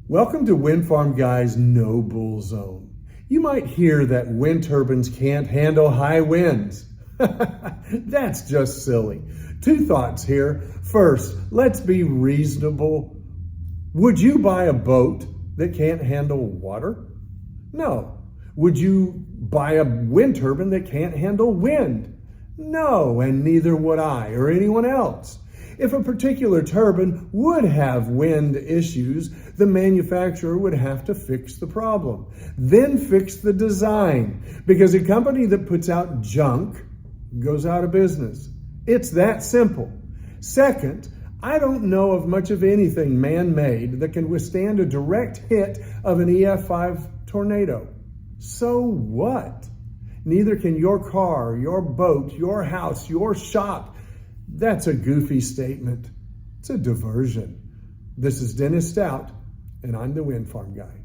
Welcome to Windfarm Guy's No Bull Zone. You might hear that wind turbines can't handle high winds. That's just silly. Two thoughts here. First, let's be reasonable. Would you buy a boat that can't handle water? No. Would you buy a wind turbine that can't handle wind? No, and neither would I or anyone else. If a particular turbine would have wind issues, the manufacturer would have to fix the problem, then fix the design, because a company that puts out junk goes out of business. It's that simple. Second, I don't know of much of anything man-made that can withstand a direct hit of an EF5 tornado. So what? Neither can your car, your boat, your house, your shop. That's a goofy statement. It's a diversion. This is Dennis Stout, and I'm the Windfarm Guy.